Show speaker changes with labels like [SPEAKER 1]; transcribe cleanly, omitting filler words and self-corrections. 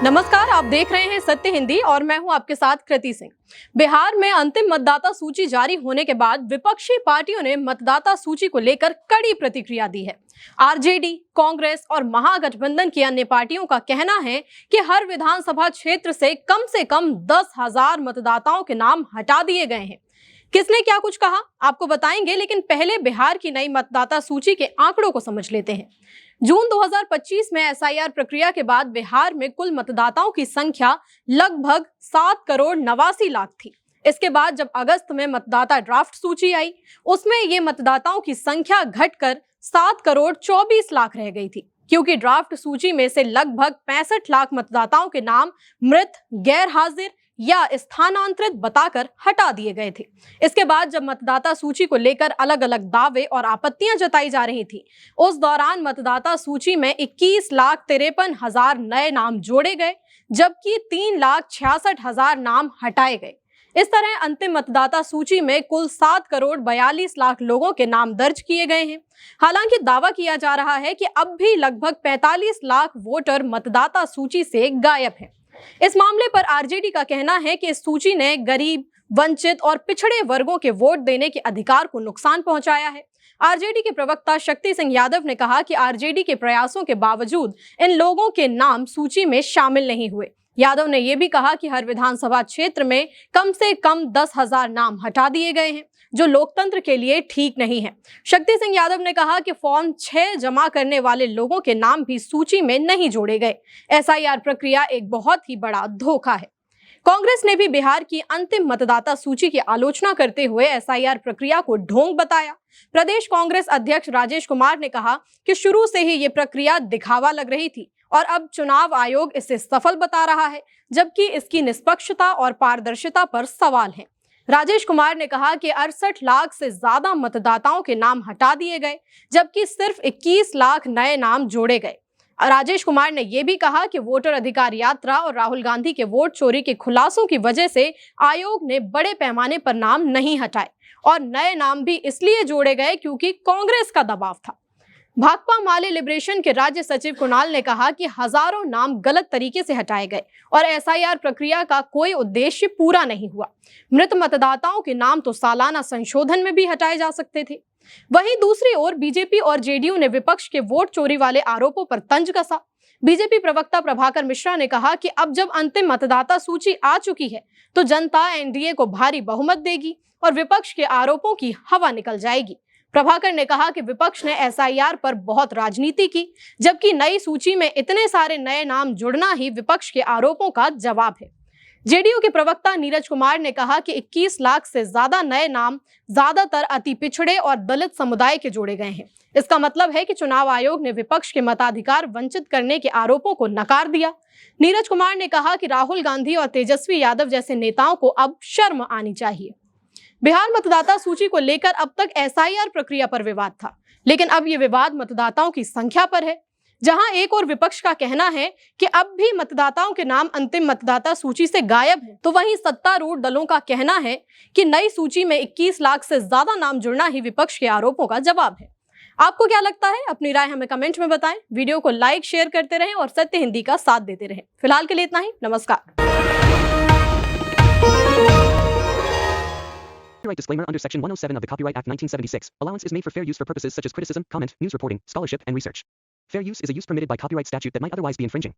[SPEAKER 1] नमस्कार, आप देख रहे हैं सत्य हिंदी और मैं हूं आपके साथ कृति सिंह। बिहार में अंतिम मतदाता सूची जारी होने के बाद विपक्षी पार्टियों ने मतदाता सूची को लेकर कड़ी प्रतिक्रिया दी है। आरजेडी, कांग्रेस और महागठबंधन की अन्य पार्टियों का कहना है कि हर विधानसभा क्षेत्र से कम 10,000 मतदाताओं के नाम हटा दिए गए हैं। किसने क्या कुछ कहा आपको बताएंगे, लेकिन पहले बिहार की नई मतदाता सूची के आंकड़ों को समझ लेते हैं। जून 2025 में एसआईआर प्रक्रिया के बाद बिहार में कुल मतदाताओं की संख्या लगभग 7,89,00,000 थी। इसके बाद जब अगस्त में मतदाता ड्राफ्ट सूची आई, उसमें ये मतदाताओं की संख्या घटकर 7,24,00,000 रह गई थी, क्योंकि ड्राफ्ट सूची में से लगभग 65 लाख मतदाताओं के नाम मृत, गैर हाजिर या स्थानांतरित बताकर हटा दिए गए थे। इसके बाद जब मतदाता सूची को लेकर अलग अलग दावे और आपत्तियां जताई जा रही थी, उस दौरान मतदाता सूची में 21,53,000 नए नाम जोड़े गए, जबकि 3,66,000 नाम हटाए गए। इस तरह अंतिम मतदाता सूची में कुल 7,42,00,000 लोगों के नाम दर्ज किए गए हैं। हालांकि दावा किया जा रहा है कि अब भी लगभग 45 लाख वोटर मतदाता सूची से गायब हैं। इस मामले पर आरजेडी का कहना है कि इस सूची ने गरीब, वंचित और पिछड़े वर्गों के वोट देने के अधिकार को नुकसान पहुंचाया है। आरजेडी के प्रवक्ता शक्ति सिंह यादव ने कहा कि आरजेडी के प्रयासों के बावजूद इन लोगों के नाम सूची में शामिल नहीं हुए। यादव ने यह भी कहा कि हर विधानसभा क्षेत्र में कम से कम 10,000 नाम हटा दिए गए हैं, जो लोकतंत्र के लिए ठीक नहीं है। शक्ति सिंह यादव ने कहा कि फॉर्म 6 जमा करने वाले लोगों के नाम भी सूची में नहीं जोड़े गए। एसआईआर प्रक्रिया एक बहुत ही बड़ा धोखा है। कांग्रेस ने भी बिहार की अंतिम मतदाता सूची की आलोचना करते हुए एसआईआर प्रक्रिया को ढोंग बताया। प्रदेश कांग्रेस अध्यक्ष राजेश कुमार ने कहा कि शुरू से ही ये प्रक्रिया दिखावा लग रही थी और अब चुनाव आयोग इसे सफल बता रहा है, जबकि इसकी निष्पक्षता और पारदर्शिता पर सवाल है। राजेश कुमार ने कहा कि 68 लाख से ज्यादा मतदाताओं के नाम हटा दिए गए, जबकि सिर्फ 21 लाख नए नाम जोड़े गए। राजेश कुमार ने यह भी कहा कि वोटर अधिकार यात्रा और राहुल गांधी के वोट चोरी के खुलासों की वजह से आयोग ने बड़े पैमाने पर नाम नहीं हटाए और नए नाम भी इसलिए जोड़े गए क्योंकि कांग्रेस का दबाव था। भाकपा माले लिबरेशन के राज्य सचिव कुणाल ने कहा कि हजारों नाम गलत तरीके से हटाए गए और एसआईआर प्रक्रिया का कोई उद्देश्य पूरा नहीं हुआ। मृत मतदाताओं के नाम तो सालाना संशोधन में भी हटाए जा सकते थे। वहीं दूसरी ओर बीजेपी और जेडीयू ने विपक्ष के वोट चोरी वाले आरोपों पर तंज कसा। बीजेपी प्रवक्ता प्रभाकर मिश्रा ने कहा कि अब जब अंतिम मतदाता सूची आ चुकी है तो जनता एनडीए को भारी बहुमत देगी और विपक्ष के आरोपों की हवा निकल जाएगी। प्रभाकर ने कहा कि विपक्ष ने एसआईआर पर बहुत राजनीति की, जबकि नई सूची में इतने सारे नए नाम जुड़ना ही विपक्ष के आरोपों का जवाब है। जेडीयू के प्रवक्ता नीरज कुमार ने कहा कि 21 लाख से ज्यादा नए नाम ज्यादातर अति पिछड़े और दलित समुदाय के जोड़े गए हैं। इसका मतलब है कि चुनाव आयोग ने विपक्ष के मताधिकार वंचित करने के आरोपों को नकार दिया। नीरज कुमार ने कहा कि राहुल गांधी और तेजस्वी यादव जैसे नेताओं को अब शर्म आनी चाहिए। बिहार मतदाता सूची को लेकर अब तक एसआईआर प्रक्रिया पर विवाद था, लेकिन अब ये विवाद मतदाताओं की संख्या पर है। जहां एक और विपक्ष का कहना है कि अब भी मतदाताओं के नाम अंतिम मतदाता सूची से गायब हैं, तो वहीं सत्तारूढ़ दलों का कहना है कि नई सूची में 21 लाख से ज्यादा नाम जुड़ना ही विपक्ष के आरोपों का जवाब है। आपको क्या लगता है? अपनी राय हमें कमेंट में बताएं। वीडियो को लाइक, शेयर करते रहें और सत्य हिंदी का साथ देते रहें। फिलहाल के लिए इतना ही। नमस्कार।
[SPEAKER 2] Copyright disclaimer under Section 107 of the Copyright Act 1976. Allowance is made for fair use for purposes such as criticism, comment, news reporting, scholarship, and research. Fair use is a use permitted by copyright statute that might otherwise be infringing.